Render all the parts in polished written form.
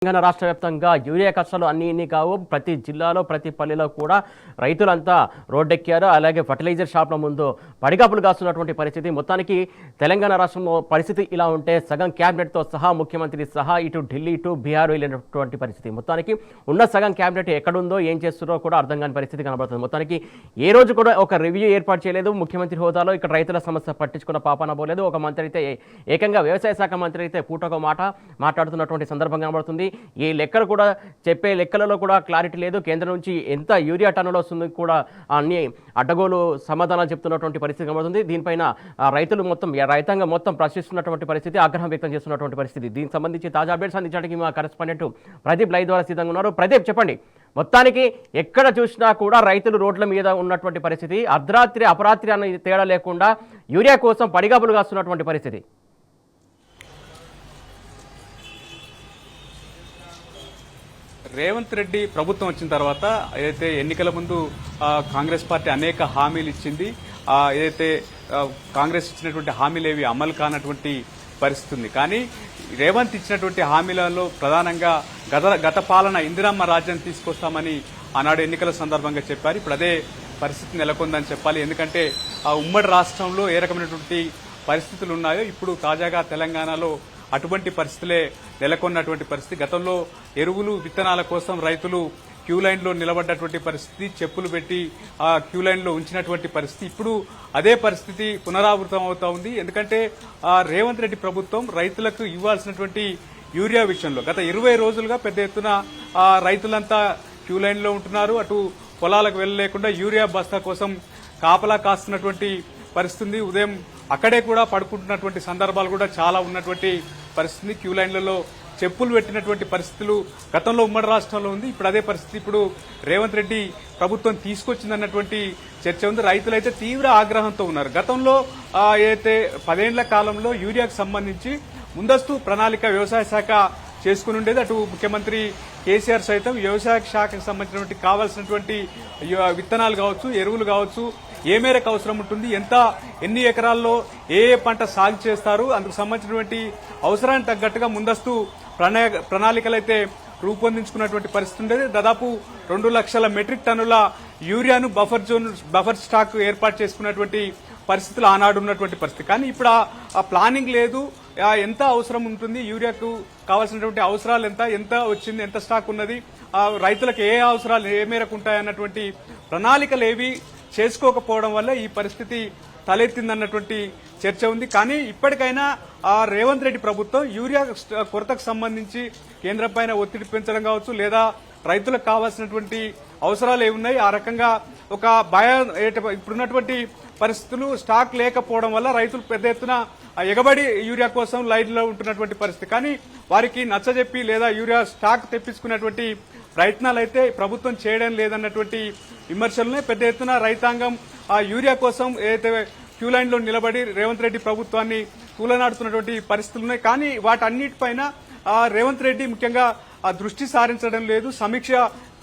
తెలంగాణ రాష్ట్ర వ్యాప్తంగా యూరియా కష్టాలు అన్ని కావు. ప్రతి జిల్లాలో ప్రతి పల్లెలో కూడా రైతులంతా రోడ్డెక్కారు. అలాగే ఫర్టిలైజర్ షాప్ల ముందు పడిగాపులు కాస్తున్నటువంటి పరిస్థితి. మొత్తానికి తెలంగాణ రాష్ట్రంలో పరిస్థితి ఇలా ఉంటే సగం క్యాబినెట్తో సహా ముఖ్యమంత్రి సహా ఇటు ఢిల్లీ టు బీహార్ వెళ్ళినటువంటి పరిస్థితి. మొత్తానికి ఉన్న సగం క్యాబినెట్ ఎక్కడుందో ఏం చేస్తున్నారో కూడా అర్థం కాని పరిస్థితి కనబడుతుంది. మొత్తానికి ఏ రోజు కూడా ఒక రివ్యూ ఏర్పాటు చేయలేదు ముఖ్యమంత్రి హోదాలో. ఇక్కడ రైతుల సమస్య పట్టించుకున్న పాపాన పోలేదు. ఒక మంత్రి అయితే ఏకంగా వ్యవసాయ శాఖ మంత్రి అయితే పూటొక మాట మాట్లాడుతున్నటువంటి సందర్భం కనబడుతుంది. ఈ లెక్కలు కూడా చెప్పే లెక్కలలో కూడా క్లారిటీ లేదు. కేంద్రం నుంచి ఎంత యూరియా టన్నులు వస్తుంది కూడా అన్ని అడ్డగోలు సమాధానాలు చెప్తున్నటువంటి పరిస్థితి కనబడుతుంది. దీనిపైన రైతాంగం మొత్తం ప్రశ్నిస్తున్నటువంటి పరిస్థితి, ఆగ్రహం వ్యక్తం చేస్తున్నటువంటి పరిస్థితి. దీనికి సంబంధించి తాజా అప్డేట్స్ అందించడానికి మా కరెస్పాండెంట్ ప్రదీప్ లైవ్ ద్వారా సిద్ధంగా ఉన్నారు. ప్రదీప్, చెప్పండి. మొత్తానికి ఎక్కడ చూసినా కూడా రైతులు రోడ్ల మీద ఉన్నటువంటి పరిస్థితి, అర్ధరాత్రి అపరాత్రి అన్న తేడా లేకుండా యూరియా కోసం పడిగాపులు కాస్తున్నటువంటి పరిస్థితి. రేవంత్ రెడ్డి ప్రభుత్వం వచ్చిన తర్వాత ఏదైతే ఎన్నికల ముందు కాంగ్రెస్ పార్టీ అనేక హామీలు ఇచ్చింది. ఏదైతే కాంగ్రెస్ ఇచ్చినటువంటి హామీలేవి అమలు కానటువంటి పరిస్థితి ఉంది. కానీ రేవంత్ ఇచ్చినటువంటి హామీలలో ప్రధానంగా గత పాలన ఇందిరమ్మ రాజ్యాన్ని తీసుకొస్తామని ఆనాడు ఎన్నికల సందర్భంగా చెప్పారు. ఇప్పుడు అదే పరిస్థితి నెలకొందని చెప్పాలి. ఎందుకంటే ఉమ్మడి రాష్ట్రంలో ఏ రకమైనటువంటి పరిస్థితులు ఉన్నాయో ఇప్పుడు తాజాగా తెలంగాణలో అటువంటి పరిస్థితులే నెలకొన్నటువంటి పరిస్థితి. గతంలో ఎరువులు విత్తనాల కోసం రైతులు క్యూ లైన్లో నిలబడ్డటువంటి పరిస్థితి, చెప్పులు పెట్టి ఆ క్యూ లైన్లో ఉంచినటువంటి పరిస్థితి. ఇప్పుడు అదే పరిస్థితి పునరావృతం అవుతా ఉంది. ఎందుకంటే రేవంత్ రెడ్డి ప్రభుత్వం రైతులకు ఇవ్వాల్సినటువంటి యూరియా విషయంలో గత 20 రోజులుగా పెద్ద ఎత్తున రైతులంతా క్యూ లైన్లో ఉంటున్నారు. అటు పొలాలకు వెళ్ళలేకుండా యూరియా బస్తా కోసం కాపలా కాస్తున్నటువంటి పరిస్థితి. ఉదయం అక్కడే కూడా పడుకుంటున్నటువంటి సందర్భాలు కూడా చాలా ఉన్నటువంటి పరిస్థితి. క్యూ లైన్లలో చెప్పులు పెట్టినటువంటి పరిస్థితులు గతంలో ఉమ్మడి రాష్ట్రంలో ఉంది. ఇప్పుడు అదే పరిస్థితి ఇప్పుడు రేవంత్ రెడ్డి ప్రభుత్వం తీసుకొచ్చిందన్నటువంటి చర్చ ఉంది. రైతులైతే తీవ్ర ఆగ్రహంతో ఉన్నారు. గతంలో ఏదైతే 10 ఏళ్ల కాలంలో యూరియాకు సంబంధించి ముందస్తు ప్రణాళిక వ్యవసాయ శాఖ చేసుకుని ఉండేది. అటు ముఖ్యమంత్రి కేసీఆర్ సైతం వ్యవసాయ శాఖకు సంబంధించినటువంటి కావాల్సినటువంటి విత్తనాలు కావచ్చు, ఎరువులు కావచ్చు, ఏ మేరకు అవసరం ఉంటుంది, ఎన్ని ఎకరాల్లో ఏ పంట సాగు చేస్తారు, అందుకు సంబంధించినటువంటి అవసరానికి తగ్గట్టుగా ముందస్తు ప్రణాళికలైతే రూపొందించుకున్నటువంటి పరిస్థితి ఉండేది. దాదాపు 2 లక్షల మెట్రిక్ టన్నుల యూరియాను బఫర్ స్టాక్ ఏర్పాటు చేసుకున్నటువంటి పరిస్థితులు ఆనాడు ఉన్నటువంటి పరిస్థితి. కానీ ఇప్పుడు ఆ ప్లానింగ్ లేదు. ఎంత అవసరం ఉంటుంది, యూరియాకు కావాల్సినటువంటి అవసరాలు ఎంత వచ్చింది, ఎంత స్టాక్ ఉన్నది, రైతులకు ఏ అవసరాలు ఏ మేరకు ఉంటాయన్నటువంటి ప్రణాళికలు ఏవి చేసుకోకపోవడం వల్ల ఈ పరిస్థితి తలెత్తిందన్నటువంటి చర్చ ఉంది. కానీ ఇప్పటికైనా రేవంత్ రెడ్డి ప్రభుత్వం యూరియా కొరతకు సంబంధించి కేంద్రం పైన ఒత్తిడి పెంచడం కావచ్చు, లేదా రైతులకు కావాల్సినటువంటి అవసరాలు ఏమున్నాయి, ఆ రకంగా ఒక ఇప్పుడున్నటువంటి పరిస్థితులు స్టాక్ లేకపోవడం వల్ల రైతులు పెద్ద ఎత్తున ఎగబడి యూరియా కోసం లైన్లో ఉంటున్నటువంటి పరిస్థితి. కానీ వారికి నచ్చజెప్పి లేదా యూరియా స్టాక్ తెప్పించుకునేటువంటి ప్రయత్నాలు అయితే ప్రభుత్వం చేయడం లేదన్నటువంటి విమర్శలున్నాయి. పెద్ద ఎత్తున రైతాంగం ఆ యూరియా కోసం ఏదైతే క్యూ లైన్లో నిలబడి రేవంత్ రెడ్డి ప్రభుత్వాన్ని తూలనాడుతున్నటువంటి పరిస్థితులు ఉన్నాయి. కానీ వాటన్నిటిపైన రేవంత్ రెడ్డి ముఖ్యంగా దృష్టి సారించడం లేదు. సమీక్ష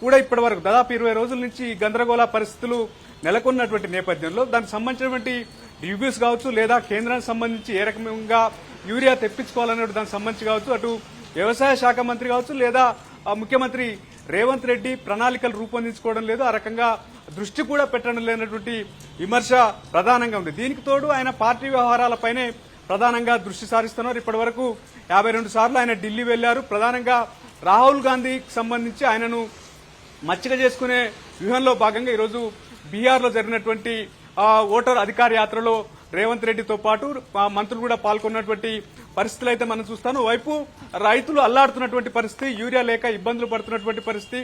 కూడా ఇప్పటి వరకు దాదాపు 20 రోజుల నుంచి గందరగోళ పరిస్థితులు నెలకొన్నటువంటి నేపథ్యంలో దానికి సంబంధించినటువంటి రివ్యూస్ కావచ్చు, లేదా కేంద్రానికి సంబంధించి ఏ రకంగా యూరియా తెప్పించుకోవాలనే దానికి సంబంధించి కావచ్చు, అటు వ్యవసాయ శాఖ మంత్రి కావచ్చు, లేదా ముఖ్యమంత్రి రేవంత్ రెడ్డి ప్రణాళికలు రూపొందించుకోవడం లేదు. ఆ రకంగా దృష్టి కూడా పెట్టడం లేనటువంటి విమర్శ ప్రధానంగా ఉంది. దీనికి తోడు ఆయన పార్టీ వ్యవహారాలపైనే ప్రధానంగా దృష్టి సారిస్తున్నారు. ఇప్పటి వరకు 52 సార్లు ఆయన ఢిల్లీ వెళ్లారు. ప్రధానంగా రాహుల్ గాంధీకి సంబంధించి ఆయనను మచ్చిక చేసుకునే వ్యూహంలో భాగంగా ఈరోజు బీహార్లో జరిగినటువంటి ఓటర్ అధికార యాత్రలో రేవంత్ రెడ్డితో పాటు మంత్రులు కూడా పాల్గొన్నటువంటి పరిస్థితులు అయితే మనం చూస్తాను. వైపు రైతులు అల్లాడుతున్నటువంటి పరిస్థితి, యూరియా లేక ఇబ్బందులు పడుతున్నటువంటి పరిస్థితి,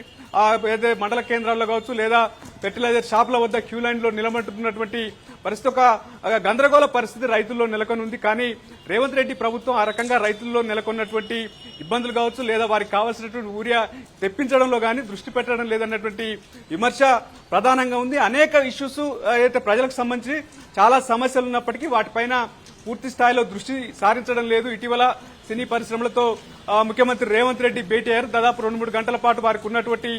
ఏదైతే మండల కేంద్రాల్లో కావచ్చు, లేదా ఫెర్టిలైజర్ షాపుల వద్ద క్యూ లైన్లో నిలబడుతున్నటువంటి పరిస్థితి, ఒక గందరగోళ పరిస్థితి రైతుల్లో నెలకొని ఉంది. కానీ రేవంత్ రెడ్డి ప్రభుత్వం ఆ రకంగా రైతుల్లో నెలకొన్నటువంటి ఇబ్బందులు కావచ్చు, లేదా వారికి కావాల్సినటువంటి యూరియా తెప్పించడంలో కానీ దృష్టి పెట్టడం లేదన్నటువంటి విమర్శ ప్రధానంగా ఉంది. అనేక ఇష్యూస్ అయితే ప్రజలకు సంబంధించి చాలా సమస్యలు ఉన్నప్పటికీ వాటిపైన పూర్తి స్థాయిలో దృష్టి సారించడం లేదు. ఇటీవల సినీ పరిశ్రమలతో ముఖ్యమంత్రి రేవంత్ రెడ్డి భేటీ అయ్యారు. దాదాపు 2-3 గంటల పాటు వారికి ఉన్నటువంటి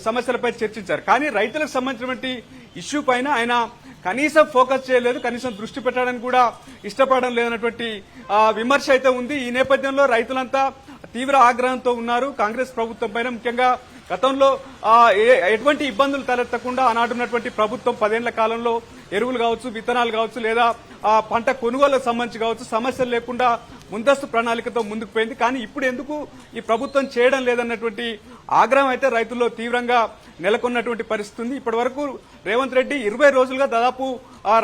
సమస్యలపై చర్చించారు. కానీ రైతులకు సంబంధించినటువంటి ఇష్యూ పైన ఆయన కనీసం ఫోకస్ చేయలేదు, కనీసం దృష్టి పెట్టడానికి కూడా ఇష్టపడడం లేదన్నటువంటి విమర్శ అయితే ఉంది. ఈ నేపథ్యంలో రైతులంతా తీవ్ర ఆగ్రహంతో ఉన్నారు కాంగ్రెస్ ప్రభుత్వం పైన. ముఖ్యంగా గతంలో ఎటువంటి ఇబ్బందులు తలెత్తకుండా ఆనాడున్నటువంటి ప్రభుత్వం 10 ఏళ్ల కాలంలో ఎరువులు కావచ్చు, విత్తనాలు కావచ్చు, లేదా పంట కొనుగోలుకు సంబంధించి కావచ్చు, సమస్యలు లేకుండా ముందస్తు ప్రణాళికతో ముందుకు పోయింది. కానీ ఇప్పుడు ఎందుకు ఈ ప్రభుత్వం చేయడం లేదన్నటువంటి ఆగ్రహం అయితే రైతుల్లో తీవ్రంగా నెలకొన్నటువంటి పరిస్థితి ఉంది. ఇప్పటి వరకు రేవంత్ రెడ్డి 20 రోజులుగా దాదాపు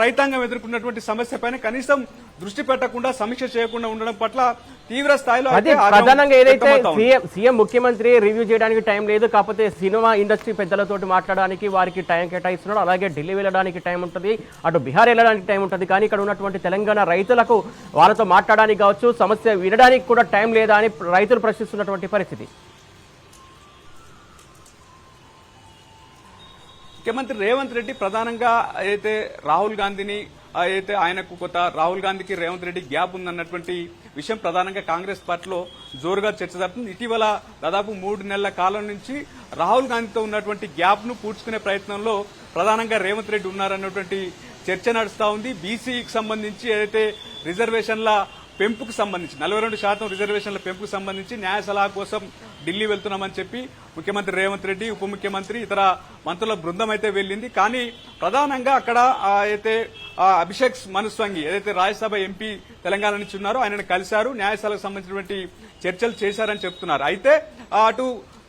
రైతాంగం ఎదుర్కొన్నటువంటి సమస్యపైన కనీసం దృష్టి పెట్టకుండా, సమీక్ష చేయకుండా ఉండడం పట్ల తీవ్ర స్థాయిలో ప్రధానంగా ఏదైతే సీఎం ముఖ్యమంత్రి రివ్యూ చేయడానికి టైం లేదు, కాకపోతే సినిమా ఇండస్ట్రీ పెద్దలతోటి మాట్లాడడానికి వారికి టైం కేటాయిస్తున్నాడు. అలాగే ఢిల్లీ వెళ్ళడానికి టైం ఉంటుంది, అటు బీహార్ వెళ్ళడానికి టైం ఉంటుంది. కానీ ఇక్కడ ఉన్నటువంటి తెలంగాణ రైతులకు వాళ్ళతో మాట్లాడడానికి కావచ్చు, సమస్య వినడానికి కూడా టైం లేదా అని రైతులు ప్రశ్నిస్తున్నటువంటి పరిస్థితి. ముఖ్యమంత్రి రేవంత్ రెడ్డి ప్రధానంగా అయితే రాహుల్ గాంధీని అయితే ఆయనకు కొత్త రాహుల్ గాంధీకి రేవంత్ రెడ్డి గ్యాప్ ఉందన్నటువంటి విషయం ప్రధానంగా కాంగ్రెస్ పార్టీలో జోరుగా చర్చ జరుగుతుంది. ఇటీవల దాదాపు 3 నెలల కాలం నుంచి రాహుల్ గాంధీతో ఉన్నటువంటి గ్యాప్ ను పూడ్చుకునే ప్రయత్నంలో ప్రధానంగా రేవంత్ రెడ్డి ఉన్నారన్నటువంటి చర్చ నడుస్తా ఉంది. బీసీకి సంబంధించి ఏదైతే రిజర్వేషన్ల పెంపుకు సంబంధించి 42% రిజర్వేషన్ల పెంపుకు సంబంధించి న్యాయ సలహా కోసం ఢిల్లీ వెళ్తున్నామని చెప్పి ముఖ్యమంత్రి రేవంత్ రెడ్డి, ఉప ముఖ్యమంత్రి, ఇతర మంత్రుల బృందం అయితే వెళ్లింది. కానీ ప్రధానంగా అక్కడ అయితే అభిషేక్ మను సింఘ్వి ఏదైతే రాజ్యసభ ఎంపీ తెలంగాణ నుంచి ఉన్నారో ఆయనను కలిశారు, న్యాయశాలకు సంబంధించినటువంటి చర్చలు చేశారని చెప్తున్నారు. అయితే అటు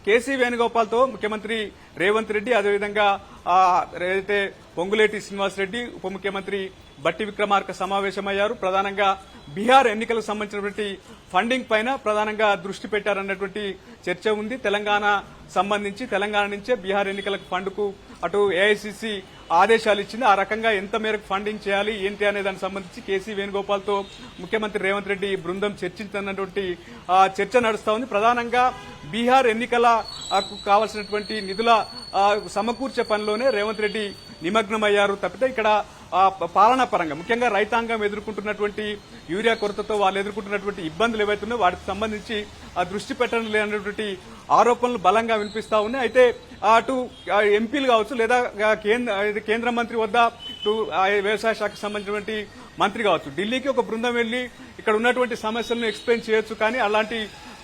కేసీ వేణుగోపాల్తో ముఖ్యమంత్రి రేవంత్ రెడ్డి, అదేవిధంగా ఏదైతే పొంగులేటి శ్రీనివాసరెడ్డి, ఉప ముఖ్యమంత్రి బట్టి విక్రమార్క సమావేశమయ్యారు. ప్రధానంగా బీహార్ ఎన్నికలకు సంబంధించినటువంటి ఫండింగ్ పైన ప్రధానంగా దృష్టి పెట్టారన్నటువంటి చర్చ ఉంది. తెలంగాణ నుంచే బీహార్ ఎన్నికలకు ఫండ్కు అటు ఏఐసీసీ ఆదేశాలు ఇచ్చింది. ఆ రకంగా ఎంత మేరకు ఫండింగ్ చేయాలి ఏంటి అనే దానికి సంబంధించి కేసీ వేణుగోపాల్తో ముఖ్యమంత్రి రేవంత్ రెడ్డి బృందం చర్చించినటువంటి చర్చ నడుస్తా ఉంది. ప్రధానంగా బీహార్ ఎన్నికలకు కావాల్సినటువంటి నిధుల సమకూర్చే పనిలోనే రేవంత్ రెడ్డి నిమగ్నమయ్యారు తప్పితే ఇక్కడ పాలనా పరంగా ముఖ్యంగా రైతాంగం ఎదుర్కొంటున్నటువంటి యూరియా కొరతతో వాళ్ళు ఎదుర్కొంటున్నటువంటి ఇబ్బందులు ఏవైతున్నాయో వాటికి సంబంధించి దృష్టి పెట్టడం లేనటువంటి ఆరోపణలు బలంగా వినిపిస్తా ఉన్నాయి. అయితే అటు ఎంపీలు కావచ్చు, లేదా కేంద్ర మంత్రి వద్ద ఇటు వ్యవసాయ శాఖకు సంబంధించినటువంటి మంత్రి కావచ్చు, ఢిల్లీకి ఒక బృందం వెళ్లి ఇక్కడ ఉన్నటువంటి సమస్యలను ఎక్స్ప్లెయిన్ చేయొచ్చు. కానీ అలాంటి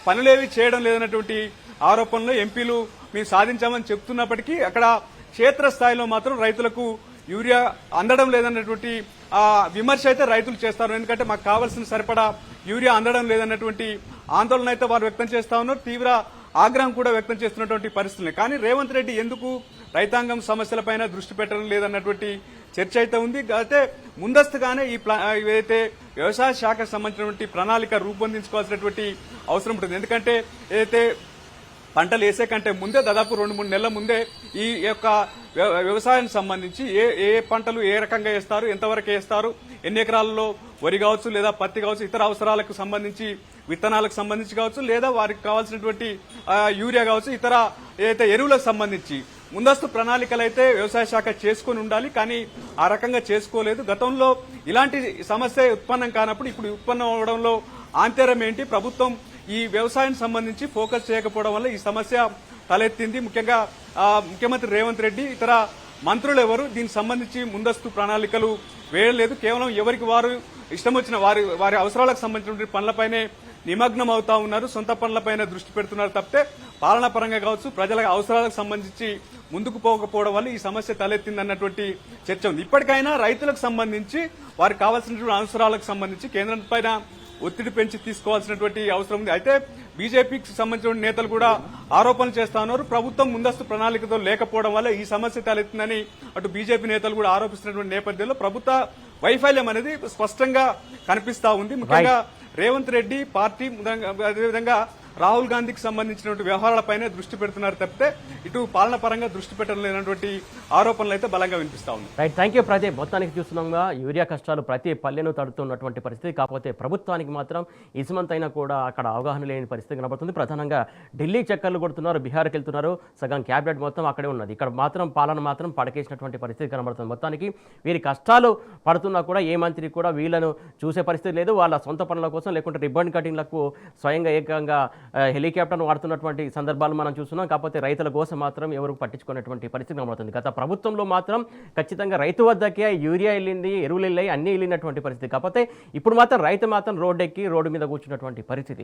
పనులేవి చేయడం లేదన్నటువంటి ఆరోపణలు ఎంపీలు మేము సాధించామని చెప్తున్నప్పటికీ అక్కడ క్షేత్రస్థాయిలో మాత్రం రైతులకు యూరియా అందడం లేదన్నటువంటి విమర్శ అయితే రైతులు చేస్తారు. ఎందుకంటే మాకు కావాల్సిన సరిపడా యూరియా అందడం లేదన్నటువంటి ఆందోళన అయితే వారు వ్యక్తం చేస్తా ఉన్నారు. తీవ్ర ఆగ్రహం కూడా వ్యక్తం చేస్తున్నటువంటి పరిస్థితులు. కానీ రేవంత్ రెడ్డి ఎందుకు రైతాంగం సమస్యలపైన దృష్టి పెట్టడం లేదన్నటువంటి చర్చ అయితే ఉంది. అయితే ముందస్తుగానే ఏదైతే వ్యవసాయ శాఖకు సంబంధించినటువంటి ప్రణాళిక రూపొందించుకోవాల్సినటువంటి అవసరం ఉంటుంది. ఎందుకంటే ఏదైతే పంటలు వేసే కంటే ముందే దాదాపు 2-3 నెలల ముందే ఈ యొక్క వ్యవసాయానికి సంబంధించి ఏ పంటలు ఏ రకంగా వేస్తారు, ఎంతవరకు వేస్తారు, ఎన్ని ఎకరాలలో వరి కావచ్చు, లేదా పత్తి కావచ్చు, ఇతర అవసరాలకు సంబంధించి విత్తనాలకు సంబంధించి కావచ్చు, లేదా వారికి కావాల్సినటువంటి యూరియా కావచ్చు, ఇతర ఏదైతే ఎరువులకు సంబంధించి ముందస్తు ప్రణాళికలు అయితే వ్యవసాయ శాఖ చేసుకుని ఉండాలి. కానీ ఆ రకంగా చేసుకోలేదు. గతంలో ఇలాంటి సమస్య ఉత్పన్నం కానప్పుడు ఇప్పుడు ఉత్పన్నం అవడంలో ఆంతర్యం ఏంటి? ప్రభుత్వం ఈ వ్యవసాయానికి సంబంధించి ఫోకస్ చేయకపోవడం వల్ల ఈ సమస్య తలెత్తింది. ముఖ్యంగా ముఖ్యమంత్రి రేవంత్ రెడ్డి, ఇతర మంత్రులు ఎవరు దీనికి సంబంధించి ముందస్తు ప్రణాళికలు వేయలేదు. కేవలం ఎవరికి వారు ఇష్టం వచ్చిన వారి అవసరాలకు సంబంధించిన పనులపైనే నిమగ్నం అవుతా ఉన్నారు, సొంత పనులపైన దృష్టి పెడుతున్నారు తప్పితే పాలనా పరంగా కావచ్చు, ప్రజల అవసరాలకు సంబంధించి ముందుకు పోకపోవడం వల్ల ఈ సమస్య తలెత్తిందన్నటువంటి చర్చ ఉంది. ఇప్పటికైనా రైతులకు సంబంధించి వారికి కావాల్సినటువంటి అవసరాలకు సంబంధించి కేంద్రం పైన ఒత్తిడి పెంచి తీసుకోవాల్సినటువంటి అవసరం ఉంది. అయితే బీజేపీకి సంబంధించిన నేతలు కూడా ఆరోపణలు చేస్తా ఉన్నారు. ప్రభుత్వం ముందస్తు ప్రణాళికతో లేకపోవడం వల్ల ఈ సమస్య తలెత్తిందని అటు బీజేపీ నేతలు కూడా ఆరోపిస్తున్నటువంటి నేపథ్యంలో ప్రభుత్వ వైఫల్యం అనేది స్పష్టంగా కనిపిస్తా ఉంది. ముఖ్యంగా రేవంత్ రెడ్డి పార్టీ, అదేవిధంగా రాహుల్ గాంధీకి సంబంధించినటువంటి వ్యవహారాలపైనే దృష్టి పెడుతున్నారు తప్పితే ఇటు పాలన పరంగా దృష్టి పెట్టడం లేనటువంటి ఆరోపణలు అయితే బలంగా వినిపిస్తా ఉంది. Right, thank you Pradeep. మొత్తానికి చూస్తున్నాంగా యూరియా కష్టాలు ప్రతి పల్లెను తడుతున్నటువంటి పరిస్థితి. కాకపోతే ప్రభుత్వానికి మాత్రం ఇసుమంతైనా కూడా అక్కడ అవగాహన లేని పరిస్థితి కనబడుతుంది. ప్రధానంగా ఢిల్లీ చక్కర్లు కొడుతున్నారు, బీహార్కి వెళ్తున్నారు, సగం క్యాబినెట్ మొత్తం అక్కడే ఉన్నది. ఇక్కడ మాత్రం పాలన మాత్రం పడకేసినటువంటి పరిస్థితి కనబడుతుంది. మొత్తానికి వీరి కష్టాలు పడుతున్నా కూడా ఏ మంత్రి కూడా వీళ్ళను చూసే పరిస్థితి లేదు. వాళ్ళ సొంత పనుల కోసం లేకుంటే రిబ్బన్ కటింగ్లకు స్వయంగా ఏకంగా హెలికాప్టర్ను వాడుతున్నటువంటి సందర్భాలు మనం చూస్తున్నాం. కాకపోతే రైతుల కోసం మాత్రం ఎవరు పట్టించుకున్నటువంటి పరిస్థితి కనబడుతుంది. గత ప్రభుత్వంలో మాత్రం ఖచ్చితంగా రైతు వద్దకే యూరియా వెళ్ళింది, ఎరువులు వెళ్ళాయి, అన్నీ వెళ్ళినటువంటి పరిస్థితి. కాకపోతే ఇప్పుడు మాత్రం రైతు మాత్రం రోడ్డు మీద కూర్చున్నటువంటి పరిస్థితి.